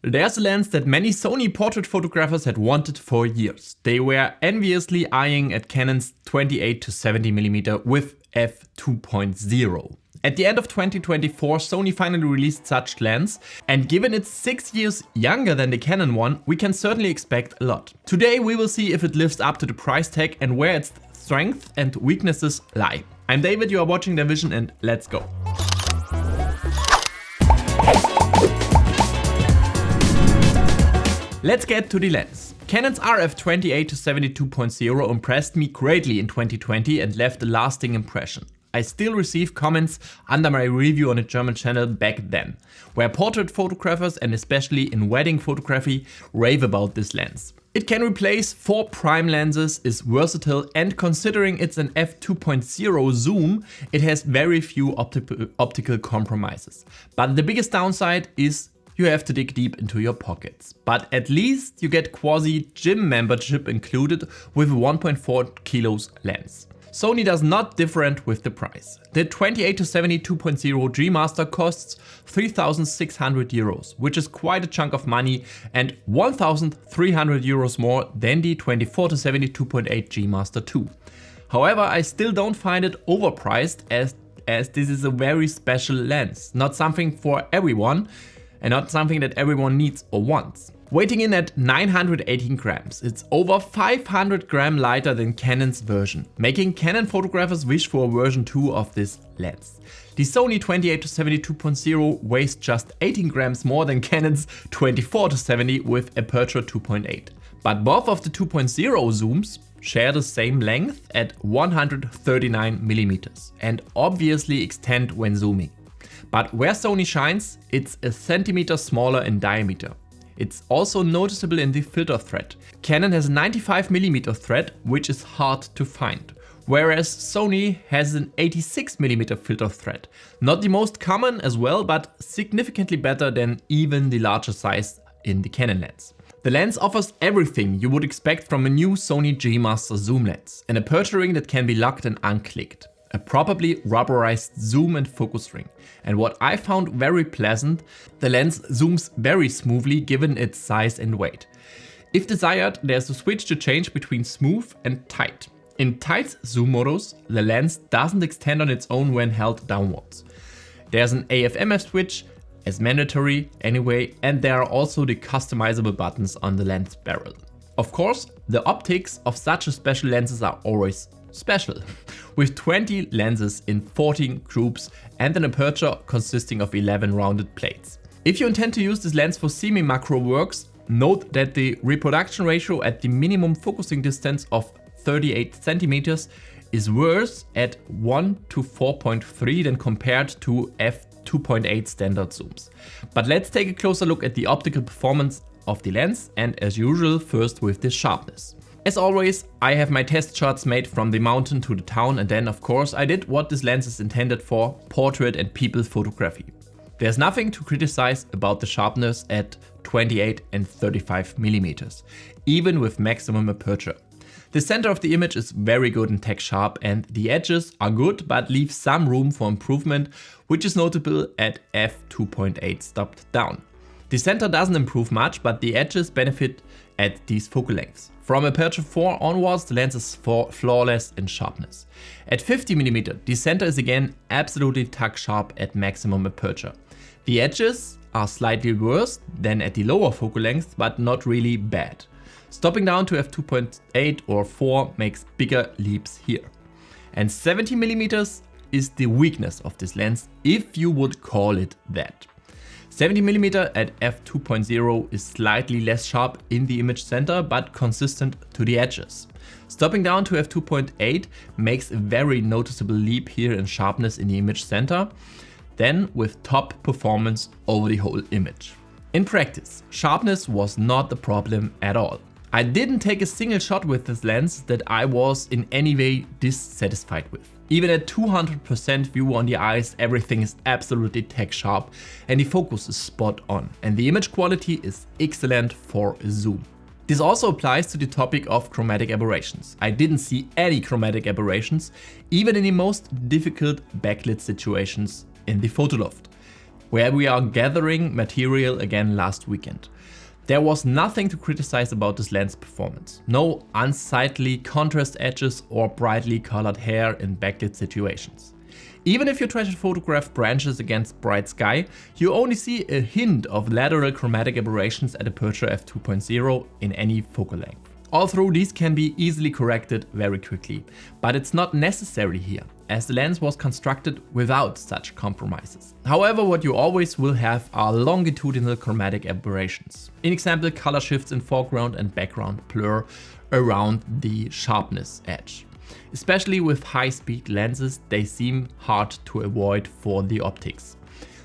There's a lens that many Sony portrait photographers had wanted for years. They were enviously eyeing at Canon's 28 to 70mm with f2.0. At the end of 2024, Sony finally released such lens, and given it's 6 years younger than the Canon one, we can certainly expect a lot. Today we will see if it lives up to the price tag and where its strengths and weaknesses lie. I'm David, you are watching DAVISION, and let's go. Let's get to the lens. Canon's RF28 to 72.0 impressed me greatly in 2020 and left a lasting impression. I still receive comments under my review on a German channel back then, where portrait photographers and especially in wedding photography rave about this lens. It can replace 4 prime lenses, is versatile, and considering it's an f2.0 zoom, it has very few optical compromises. But the biggest downside is you have to dig deep into your pockets. But at least you get quasi gym membership included with a 1.4 kilos lens. Sony does not different with the price. The 28 to 72.0 G Master costs 3,600 euros, which is quite a chunk of money and 1,300 euros more than the 24 to 72.8 G Master 2. However, I still don't find it overpriced as this is a very special lens, not something for everyone and not something that everyone needs or wants. Weighing in at 918 grams, it's over 500 grams lighter than Canon's version, making Canon photographers wish for a version 2 of this lens. The Sony 28 to 72.0 weighs just 18 grams more than Canon's 24 to 70 with aperture 2.8. But both of the 2.0 zooms share the same length at 139mm and obviously extend when zooming. But where Sony shines, it's a centimeter smaller in diameter. It's also noticeable in the filter thread. Canon has a 95mm thread, which is hard to find, whereas Sony has an 86mm filter thread. Not the most common as well, but significantly better than even the larger size in the Canon lens. The lens offers everything you would expect from a new Sony G Master zoom lens. An aperture ring that can be locked and unclicked. A properly rubberized zoom and focus ring. And what I found very pleasant, the lens zooms very smoothly given its size and weight. If desired, there's a switch to change between smooth and tight. In tight zoom modus, the lens doesn't extend on its own when held downwards. There's an AF/MF switch, as mandatory anyway, and there are also the customizable buttons on the lens barrel. Of course, the optics of such a special lenses are always special, with 20 lenses in 14 groups and an aperture consisting of 11 rounded plates. If you intend to use this lens for semi-macro works, note that the reproduction ratio at the minimum focusing distance of 38 centimeters is worse at 1 to 4.3 than compared to f2.8 standard zooms. But let's take a closer look at the optical performance of the lens, and as usual, first with the sharpness. As always, I have my test shots made from the mountain to the town, and then of course I did what this lens is intended for, portrait and people photography. There's nothing to criticize about the sharpness at 28 and 35mm, even with maximum aperture. The center of the image is very good and tech sharp, and the edges are good but leave some room for improvement, which is notable at f2.8 stopped down. The center doesn't improve much, but the edges benefit at these focal lengths. From aperture 4 onwards, the lens is flawless in sharpness. At 50mm, the center is again absolutely tuck sharp at maximum aperture. The edges are slightly worse than at the lower focal length, but not really bad. Stopping down to f2.8 or 4 makes bigger leaps here. And 70mm is the weakness of this lens, if you would call it that. 70mm at f2.0 is slightly less sharp in the image center, but consistent to the edges. Stopping down to f2.8 makes a very noticeable leap here in sharpness in the image center, then with top performance over the whole image. In practice, sharpness was not the problem at all. I didn't take a single shot with this lens that I was in any way dissatisfied with. Even at 200% view on the eyes, everything is absolutely tech sharp and the focus is spot on, and the image quality is excellent for a zoom. This also applies to the topic of chromatic aberrations. I didn't see any chromatic aberrations, even in the most difficult backlit situations in the photoloft. where we are gathering material again last weekend. There was nothing to criticize about this lens performance. No unsightly contrast edges or brightly colored hair in backlit situations. Even if you try to photograph branches against bright sky, you only see a hint of lateral chromatic aberrations at aperture f2.0 in any focal length. Although these can be easily corrected very quickly, but it's not necessary here, as the lens was constructed without such compromises. However, what you always will have are longitudinal chromatic aberrations. In example, color shifts in foreground and background blur around the sharpness edge. Especially with high-speed lenses, they seem hard to avoid for the optics.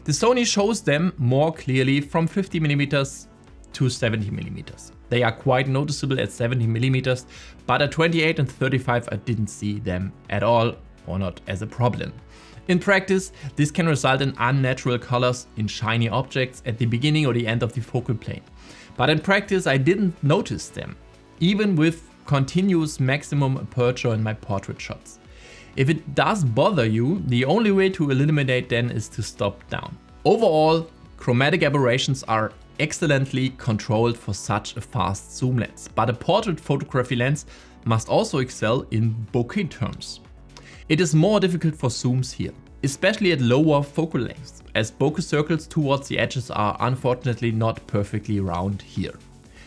The Sony shows them more clearly from 50mm to 70mm. They are quite noticeable at 70mm, but at 28 and 35 I didn't see them at all, or not as a problem. In practice, this can result in unnatural colors in shiny objects at the beginning or the end of the focal plane. But in practice I didn't notice them, even with continuous maximum aperture in my portrait shots. If it does bother you, the only way to eliminate them is to stop down. Overall, chromatic aberrations are excellently controlled for such a fast zoom lens, but a portrait photography lens must also excel in bokeh terms. It is more difficult for zooms here, especially at lower focal lengths, as bokeh circles towards the edges are unfortunately not perfectly round here.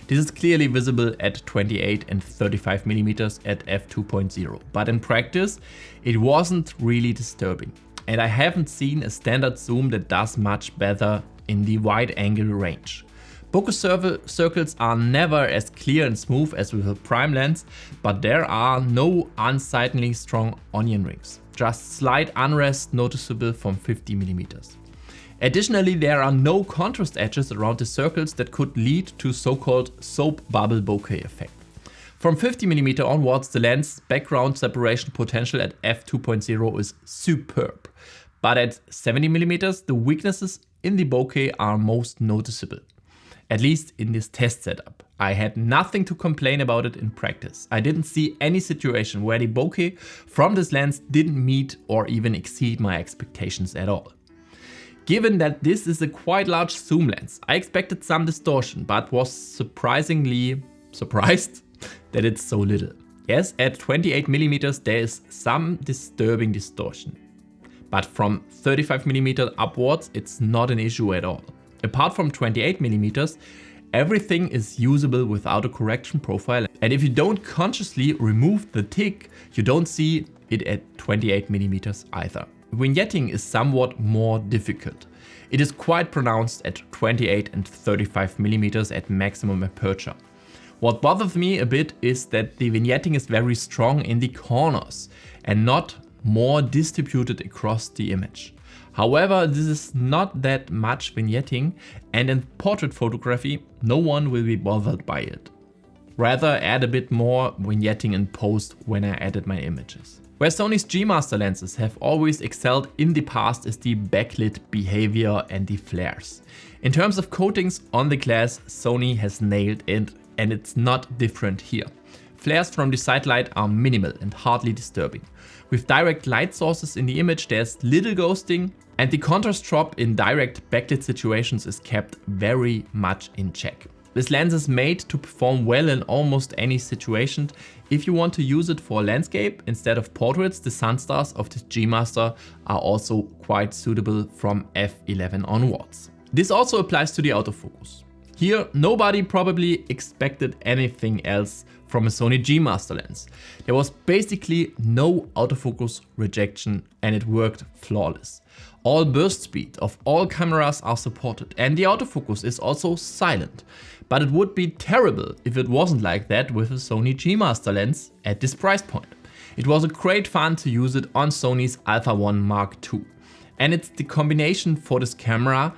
This is clearly visible at 28 and 35mm at f2.0, but in practice it wasn't really disturbing, and I haven't seen a standard zoom that does much better in the wide angle range. Bokeh circles are never as clear and smooth as with a prime lens, but there are no unsightly strong onion rings, just slight unrest noticeable from 50mm. Additionally, there are no contrast edges around the circles that could lead to so-called soap bubble bokeh effect. From 50mm onwards, the lens background separation potential at f2.0 is superb, but at 70mm the weaknesses in the bokeh are most noticeable. At least in this test setup. I had nothing to complain about it in practice. I didn't see any situation where the bokeh from this lens didn't meet or even exceed my expectations at all. Given that this is a quite large zoom lens, I expected some distortion, but was surprisingly surprised that it's so little. Yes, at 28mm there is some disturbing distortion, but from 35mm upwards it's not an issue at all. Apart from 28mm, everything is usable without a correction profile, and if you don't consciously remove the tick, you don't see it at 28mm either. Vignetting is somewhat more difficult. It is quite pronounced at 28 and 35mm at maximum aperture. What bothers me a bit is that the vignetting is very strong in the corners and not more distributed across the image. However, this is not that much vignetting, and in portrait photography, no one will be bothered by it. Rather, add a bit more vignetting in post when I edit my images. Where Sony's G Master lenses have always excelled in the past is the backlit behavior and the flares. In terms of coatings on the glass, Sony has nailed it, and it's not different here. Flares from the side light are minimal and hardly disturbing. With direct light sources in the image, there's little ghosting, and the contrast drop in direct backlit situations is kept very much in check. This lens is made to perform well in almost any situation. If you want to use it for landscape instead of portraits, the Sunstars of the G Master are also quite suitable from f11 onwards. This also applies to the autofocus. Here, nobody probably expected anything else from a Sony G Master lens. There was basically no autofocus rejection and it worked flawless. All burst speed of all cameras are supported and the autofocus is also silent. But it would be terrible if it wasn't like that with a Sony G Master lens at this price point. It was a great fun to use it on Sony's Alpha 1 Mark II. And it's the combination for this camera,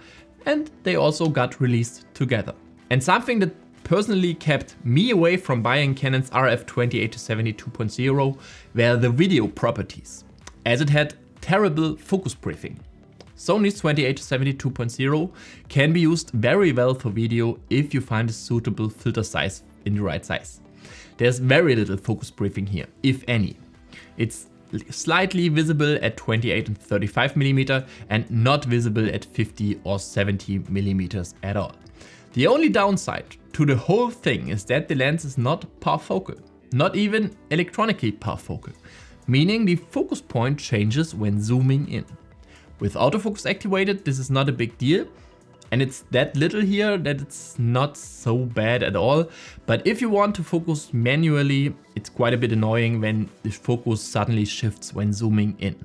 and they also got released together. And something that personally kept me away from buying Canon's RF 28-70 2.0 were the video properties, as it had terrible focus briefing. Sony's 28-70 2.0 can be used very well for video if you find a suitable filter size in the right size. There's very little focus briefing here, if any. It's slightly visible at 28 and 35mm and not visible at 50 or 70mm at all. The only downside to the whole thing is that the lens is not parfocal, not even electronically parfocal, meaning the focus point changes when zooming in. With autofocus activated, this is not a big deal, and it's that little here that it's not so bad at all. But if you want to focus manually, it's quite a bit annoying when the focus suddenly shifts when zooming in.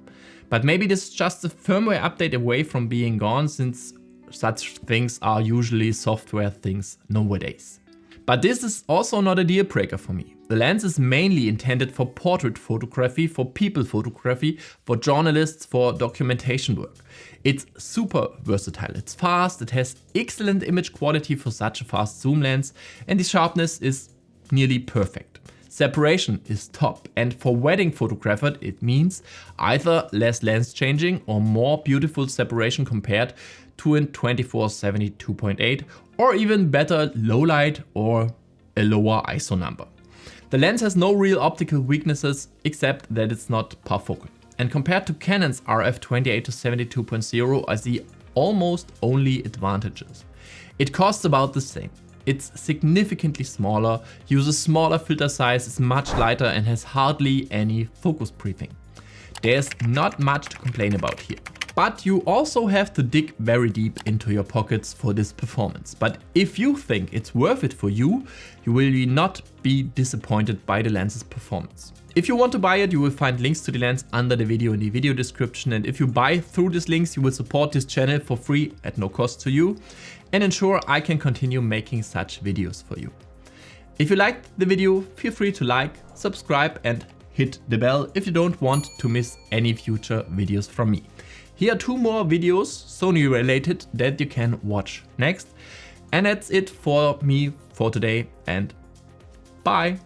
But maybe this is just a firmware update away from being gone, since such things are usually software things nowadays. But this is also not a deal breaker for me. The lens is mainly intended for portrait photography, for people photography, for journalists, for documentation work. It's super versatile, it's fast, it has excellent image quality for such a fast zoom lens, and the sharpness is nearly perfect. Separation is top, and for wedding photographer it means either less lens changing or more beautiful separation compared to a 24-70 2.8, or even better low light or a lower ISO number. The lens has no real optical weaknesses except that it's not parfocal. And compared to Canon's RF 28-70 2.0, I see almost only advantages. It costs about the same. It's significantly smaller, uses smaller filter size, is much lighter and has hardly any focus briefing. There's not much to complain about here. But you also have to dig very deep into your pockets for this performance. But if you think it's worth it for you, you will not be disappointed by the lens's performance. If you want to buy it, you will find links to the lens under the video in the video description. And if you buy through these links, you will support this channel for free at no cost to you and ensure I can continue making such videos for you. If you liked the video, feel free to like, subscribe and hit the bell if you don't want to miss any future videos from me. Here are 2 more videos, Sony related, that you can watch next. And that's it for me for today, and bye!